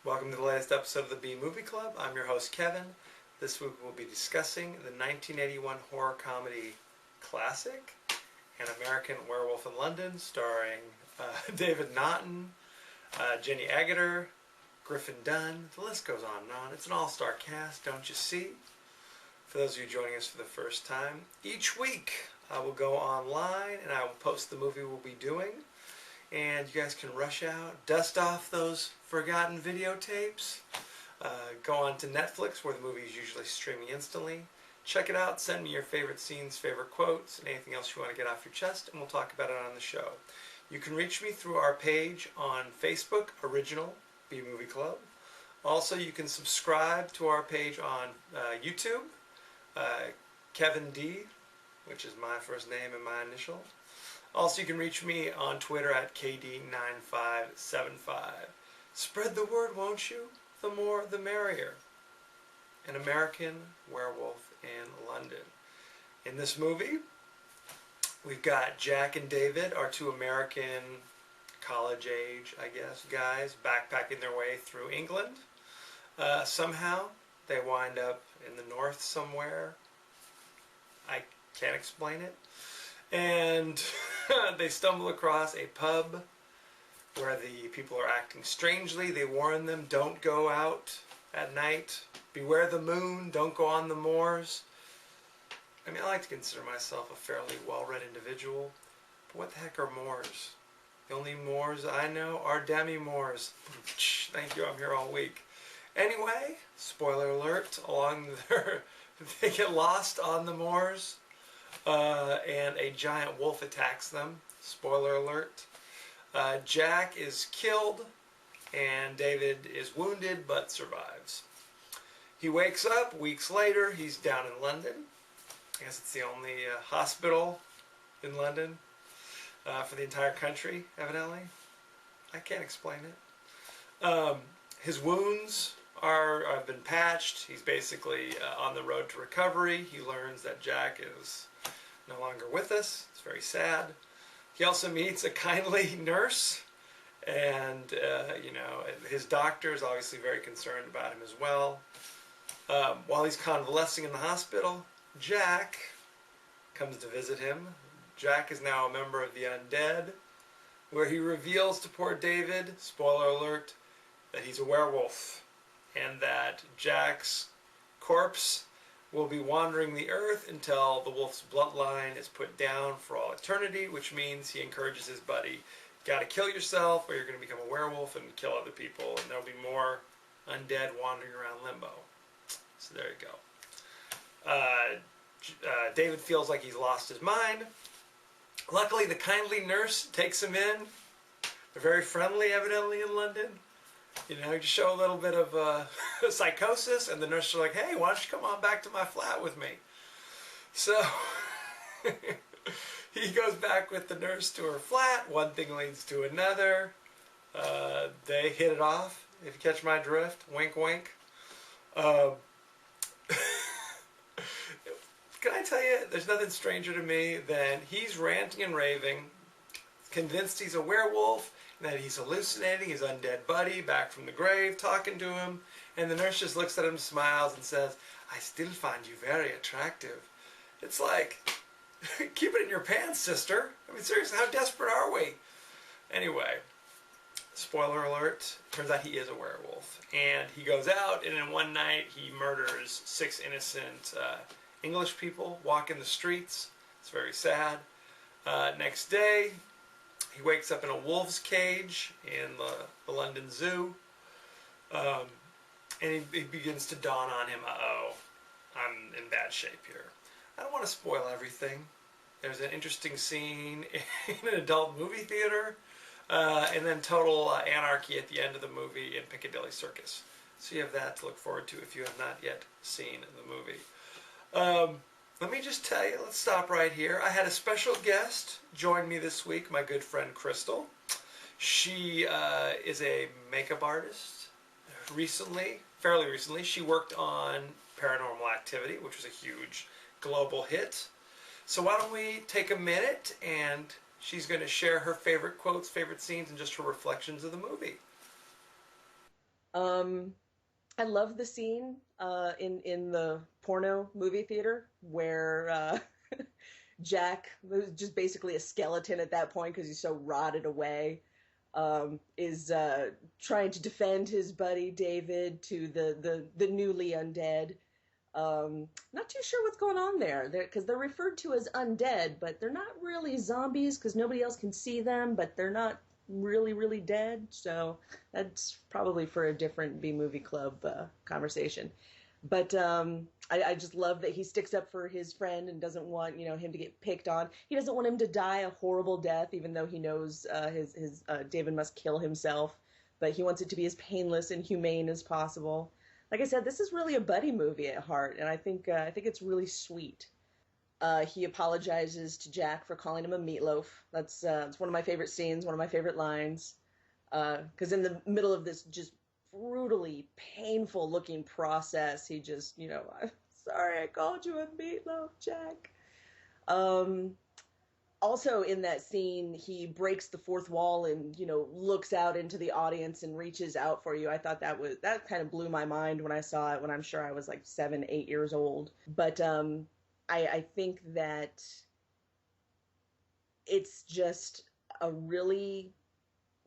Welcome to the latest episode of the B Movie Club. I'm your host Kevin. This week we'll be discussing the 1981 horror comedy classic, An American Werewolf in London, starring David Naughton, Jenny Agutter, Griffin Dunn. The list goes on and on. It's an all-star cast, don't you see? For those of you joining us for the first time, each week I will go online and I will post the movie we'll be doing. And you guys can rush out, dust off those forgotten videotapes, go on to Netflix where the movie is usually streaming instantly. Check it out, send me your favorite scenes, favorite quotes, and anything else you want to get off your chest, and we'll talk about it on the show. You can reach me through our page on Facebook, Original B Movie Club. Also, you can subscribe to our page on YouTube, Kevin D, which is my first name and my initial. Also, you can reach me on Twitter at KD9575. Spread the word, won't you? The more, the merrier. An American Werewolf in London. In this movie, we've got Jack and David, our two American college-age, I guess, guys, backpacking their way through England. Somehow, they wind up in the north somewhere. I can't explain it. And they stumble across a pub where the people are acting strangely. They warn them, don't go out at night. Beware the moon, don't go on the moors. I mean, I like to consider myself a fairly well-read individual, but what the heck are moors? The only moors I know are demi-moors. Thank you, I'm here all week. Anyway, spoiler alert, they get lost on the moors. And a giant wolf attacks them. Spoiler alert. Jack is killed and David is wounded but survives. He wakes up weeks later. He's down in London. I guess it's the only hospital in London for the entire country, evidently. I can't explain it. His wounds have been patched. He's basically on the road to recovery. He learns that Jack is no longer with us. It's very sad. He also meets a kindly nurse, and his doctor is obviously very concerned about him as well. While he's convalescing in the hospital, Jack comes to visit him. Jack is now a member of the undead, where he reveals to poor David, spoiler alert, that he's a werewolf, and that Jack's corpse will be wandering the earth until the wolf's bloodline is put down for all eternity, which means he encourages his buddy, you gotta kill yourself or you're gonna become a werewolf and kill other people, and there'll be more undead wandering around limbo. So there you go. David feels like he's lost his mind. Luckily, the kindly nurse takes him in. They're very friendly, evidently, in London. You know, you show a little bit of psychosis, and the nurse is like, hey, why don't you come on back to my flat with me? So he goes back with the nurse to her flat. One thing leads to another. They hit it off, if you catch my drift. Wink, wink. Can I tell you, there's nothing stranger to me than he's ranting and raving, convinced he's a werewolf, that he's hallucinating his undead buddy back from the grave, talking to him, and the nurse just looks at him, smiles, and says, I still find you very attractive. It's like, keep it in your pants, sister. I mean, seriously, how desperate are we? Anyway, spoiler alert, turns out he is a werewolf. And he goes out, and in one night, he murders 6 innocent English people, walking the streets. It's very sad. Next day, he wakes up in a wolf's cage in the London Zoo, and he begins to dawn on him, uh-oh, I'm in bad shape here. I don't want to spoil everything. There's an interesting scene in an adult movie theater, and then total anarchy at the end of the movie in Piccadilly Circus. So you have that to look forward to if you have not yet seen the movie. Let me just tell you, let's stop right here. I had a special guest join me this week, my good friend Crystal. She is a makeup artist. Fairly recently, she worked on Paranormal Activity, which was a huge global hit. So why don't we take a minute, and she's going to share her favorite quotes, favorite scenes, and just her reflections of the movie. Um, I love the scene in the porno movie theater where Jack, who's just basically a skeleton at that point because he's so rotted away, is trying to defend his buddy David to the newly undead. Not too sure what's going on there because they're referred to as undead, but they're not really zombies because nobody else can see them, but they're not really dead. So that's probably for a different B movie club conversation. But I just love that he sticks up for his friend and doesn't want him to get picked on. He doesn't want him to die a horrible death, even though he knows his David must kill himself. But he wants it to be as painless and humane as possible. Like I said, this is really a buddy movie at heart, and I think it's really sweet. He apologizes to Jack for calling him a meatloaf. That's one of my favorite scenes, one of my favorite lines. Because in the middle of this just brutally painful looking process, he just, I'm sorry I called you a meatloaf, Jack. Um, Also in that scene, he breaks the fourth wall and looks out into the audience and reaches out for you. I thought that kind of blew my mind when I saw it, when I'm sure I was like 7, 8 years old. But I think that it's just a really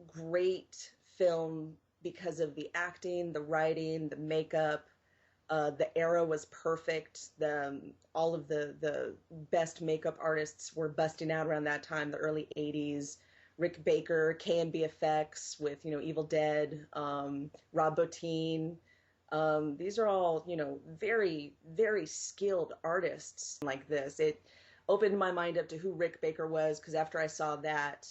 great film because of the acting, the writing, the makeup. The era was perfect. All of the best makeup artists were busting out around that time, the early '80s. Rick Baker, K&B Effects with Evil Dead, Rob Bottin. These are all very skilled artists like this. It opened my mind up to who Rick Baker was because after I saw that,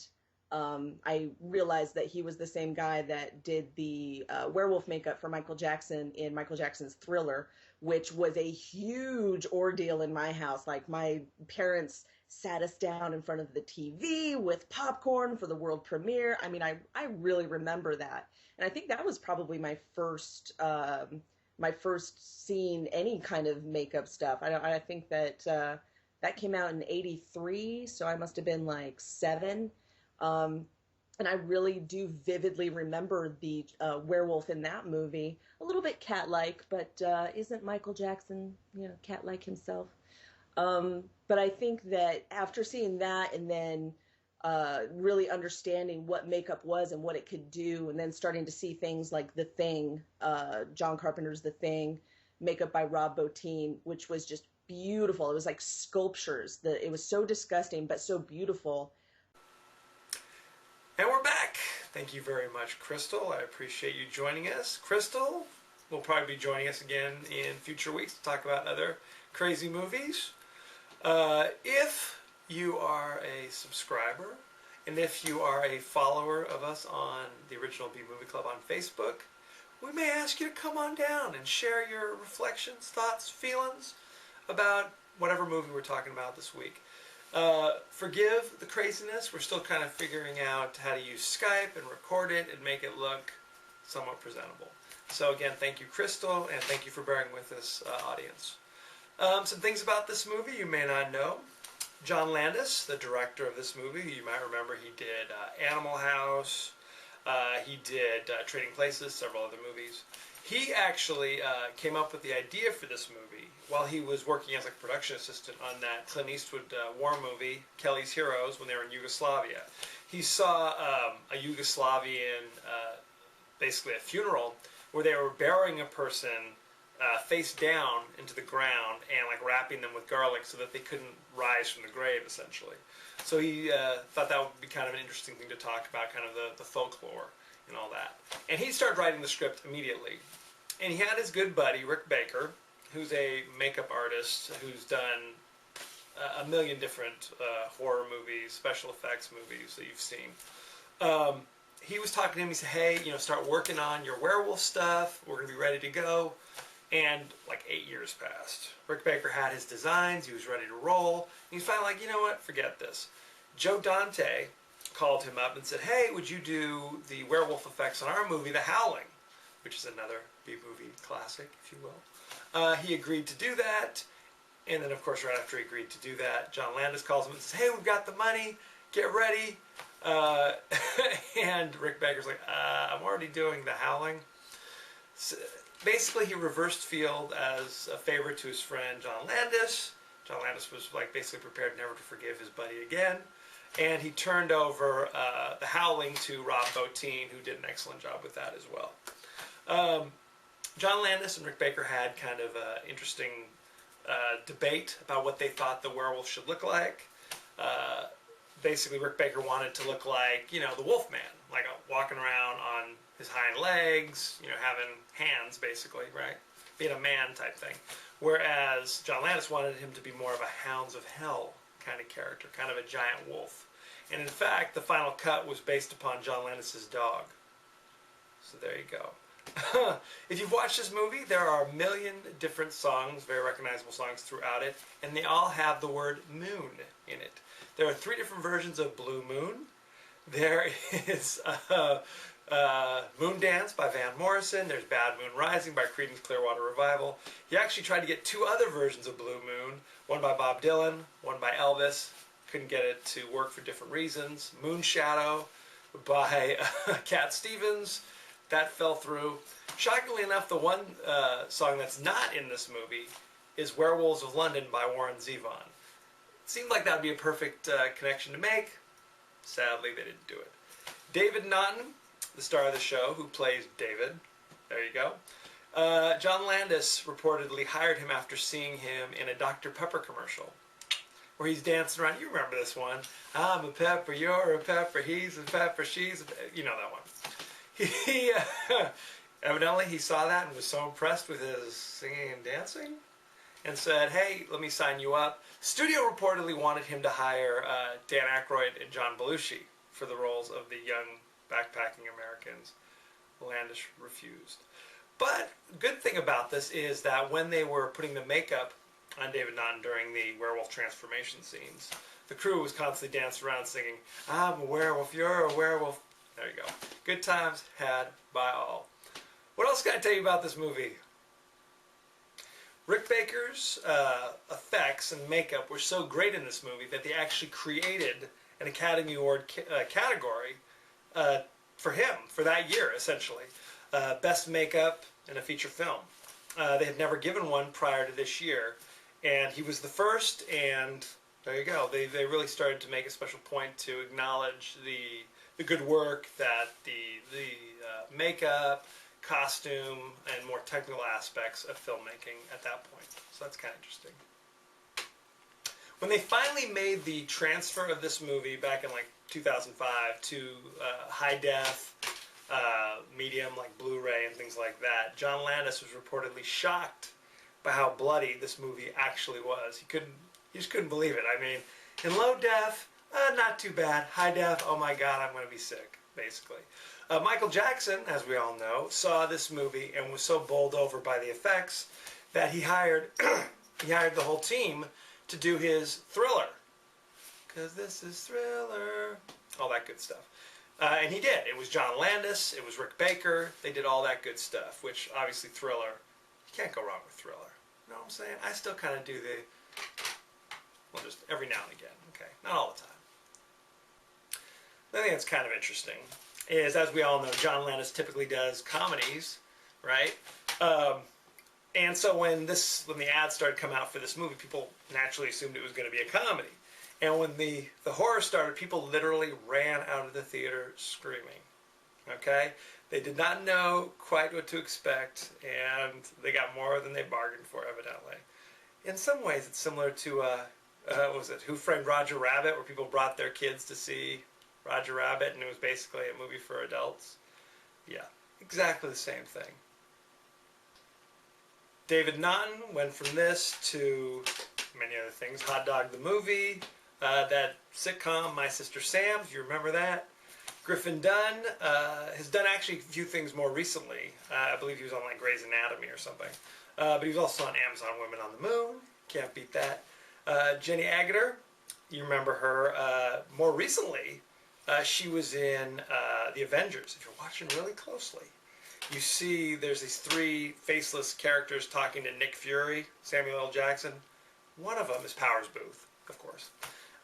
I realized that he was the same guy that did the werewolf makeup for Michael Jackson in Michael Jackson's Thriller, which was a huge ordeal in my house. Like, my parents sat us down in front of the TV with popcorn for the world premiere. I mean, I really remember that. And I think that was probably my first seeing any kind of makeup stuff. I think that that came out in '83, so I must have been like 7. Um, and I really do vividly remember the werewolf in that movie. A little bit cat-like, but isn't Michael Jackson, cat-like himself? But I think that after seeing that and then really understanding what makeup was and what it could do, and then starting to see things like The Thing, John Carpenter's The Thing, makeup by Rob Bottin, which was just beautiful. It was like sculptures. It was so disgusting, but so beautiful. And we're back. Thank you very much, Crystal. I appreciate you joining us. Crystal will probably be joining us again in future weeks to talk about other crazy movies. If you are a subscriber and if you are a follower of us on the Original B Movie Club on Facebook, we may ask you to come on down and share your reflections, thoughts, feelings about whatever movie we're talking about this week. Forgive the craziness. We're still kind of figuring out how to use Skype and record it and make it look somewhat presentable. So again, thank you, Crystal, and thank you for bearing with us, audience. Some things about this movie you may not know. John Landis, the director of this movie, you might remember he did Animal House, he did Trading Places, several other movies. He actually came up with the idea for this movie while he was working as a production assistant on that Clint Eastwood war movie, Kelly's Heroes, when they were in Yugoslavia. He saw a Yugoslavian, basically a funeral, where they were burying a person face down into the ground and like wrapping them with garlic so that they couldn't rise from the grave, essentially. So he thought that would be kind of an interesting thing to talk about, kind of the folklore and all that. And he started writing the script immediately. And he had his good buddy, Rick Baker, who's a makeup artist who's done a million different horror movies, special effects movies that you've seen. He was talking to him, he said, hey, start working on your werewolf stuff, we're going to be ready to go. And like 8 years passed. Rick Baker had his designs, he was ready to roll, and he's finally like, you know what, forget this. Joe Dante called him up and said, hey, would you do the werewolf effects on our movie, The Howling, which is another B-movie classic, if you will. He agreed to do that, and then of course right after he agreed to do that, John Landis calls him and says, hey, we've got the money, get ready. And Rick Baker's like, I'm already doing The Howling. basically, he reversed field as a favor to his friend John Landis. John Landis was like basically prepared never to forgive his buddy again. And he turned over The Howling to Rob Bottin, who did an excellent job with that as well. John Landis and Rick Baker had kind of an interesting debate about what they thought the werewolf should look like. Basically, Rick Baker wanted to look like, the Wolfman, like walking around on his hind legs, having hands, basically, right? Being a man type thing. Whereas John Landis wanted him to be more of a Hounds of Hell kind of character, kind of a giant wolf. And in fact, the final cut was based upon John Landis's dog. So there you go. If you've watched this movie, there are a million different songs, very recognizable songs throughout it, and they all have the word moon in it. There are 3 different versions of Blue Moon. There is Moon Dance by Van Morrison. There's Bad Moon Rising by Creedence Clearwater Revival. He actually tried to get 2 other versions of Blue Moon, one by Bob Dylan, one by Elvis. Couldn't get it to work for different reasons. Moon Shadow by Cat Stevens. That fell through. Shockingly enough, the one song that's not in this movie is Werewolves of London by Warren Zevon. It seemed like that would be a perfect connection to make. Sadly, they didn't do it. David Naughton, the star of the show, who plays David. There you go. John Landis reportedly hired him after seeing him in a Dr. Pepper commercial, where he's dancing around. You remember this one. I'm a pepper, you're a pepper, he's a pepper, she's a pepper. You know that one. He evidently he saw that and was so impressed with his singing and dancing and said, hey, let me sign you up. Studio reportedly wanted him to hire Dan Aykroyd and John Belushi for the roles of the young backpacking Americans. Landis refused. But the good thing about this is that when they were putting the makeup on David Naughton during the werewolf transformation scenes, the crew was constantly dancing around singing, I'm a werewolf, you're a werewolf. There you go. Good times had by all. What else can I tell you about this movie? Rick Baker's effects and makeup were so great in this movie that they actually created an Academy Award category for him, for that year, essentially. Best makeup in a feature film. They had never given one prior to this year, and he was the first, and there you go. They really started to make a special point to acknowledge the good work that the makeup, costume, and more technical aspects of filmmaking at that point. So that's kind of interesting. When they finally made the transfer of this movie back in like 2005 to high def, medium like Blu-ray and things like that, John Landis was reportedly shocked by how bloody this movie actually was. He just couldn't believe it. I mean, in low def, not too bad. High def, oh my God, I'm going to be sick, basically. Michael Jackson, as we all know, saw this movie and was so bowled over by the effects that he hired the whole team to do his Thriller. 'Cause this is Thriller. All that good stuff. And he did. It was John Landis. It was Rick Baker. They did all that good stuff, which obviously Thriller, you can't go wrong with Thriller. You know what I'm saying? I still kind of do well, just every now and again. Okay, not all the time. The thing that's kind of interesting is, as we all know, John Landis typically does comedies, right? And so when the ads started coming out for this movie, people naturally assumed it was going to be a comedy. And when the horror started, people literally ran out of the theater screaming. Okay? They did not know quite what to expect, and they got more than they bargained for, evidently. In some ways, it's similar to, what was it, Who Framed Roger Rabbit, where people brought their kids to see Roger Rabbit, and it was basically a movie for adults. Yeah, exactly the same thing. David Naughton went from this to many other things. Hot Dog the Movie, that sitcom My Sister Sam, if you remember that. Griffin Dunn has done actually a few things more recently. I believe he was on like Grey's Anatomy or something. But he was also on Amazon Women on the Moon. Can't beat that. Jenny Agutter, you remember her. More recently, she was in The Avengers. If you're watching really closely, you see there's these 3 faceless characters talking to Nick Fury, Samuel L. Jackson. One of them is Powers Booth, of course.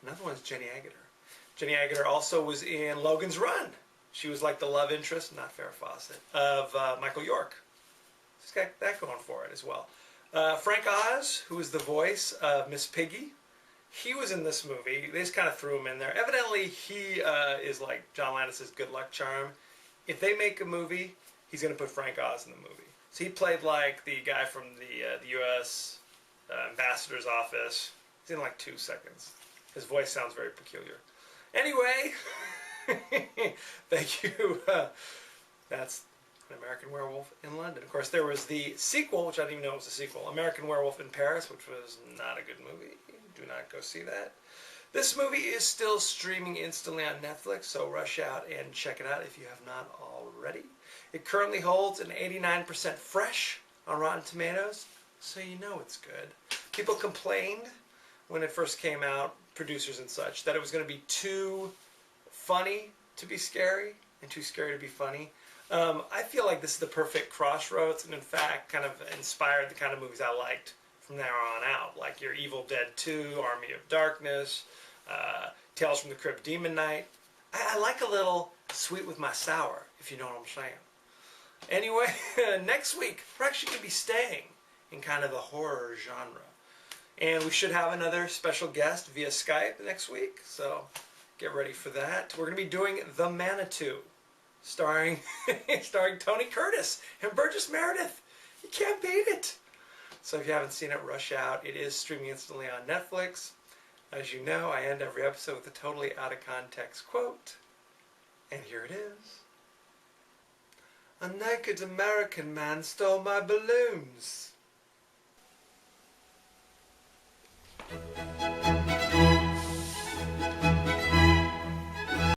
Another one is Jenny Agutter. Jenny Agutter also was in Logan's Run. She was like the love interest, not Farrah Fawcett, of Michael York. It's got that going for it as well. Frank Oz, who is the voice of Miss Piggy, he was in this movie. They just kind of threw him in there. Evidently, he is like John Landis's good luck charm. If they make a movie, he's going to put Frank Oz in the movie. So he played like the guy from the U.S. Ambassador's office. He's in like 2 seconds. His voice sounds very peculiar. Anyway, thank you. That's An American Werewolf in London. Of course, there was the sequel, which I didn't even know was a sequel, American Werewolf in Paris, which was not a good movie. Do not go see that. This movie is still streaming instantly on Netflix, so rush out and check it out if you have not already. It currently holds an 89% fresh on Rotten Tomatoes, so you know it's good. People complained when it first came out, producers and such, that it was going to be too funny to be scary and too scary to be funny. I feel like this is the perfect crossroads, and in fact kind of inspired the kind of movies I liked from there on out, like your Evil Dead 2, Army of Darkness, Tales from the Crypt, Demon Knight. I like a little sweet with my sour, if you know what I'm saying. Anyway, next week we're actually going to be staying in kind of the horror genre. And we should have another special guest via Skype next week, so get ready for that. We're going to be doing The Manitou, starring Tony Curtis and Burgess Meredith. You can't beat it. So if you haven't seen it, rush out. It is streaming instantly on Netflix. As you know, I end every episode with a totally out of context quote. And here it is. A naked American man stole my balloons.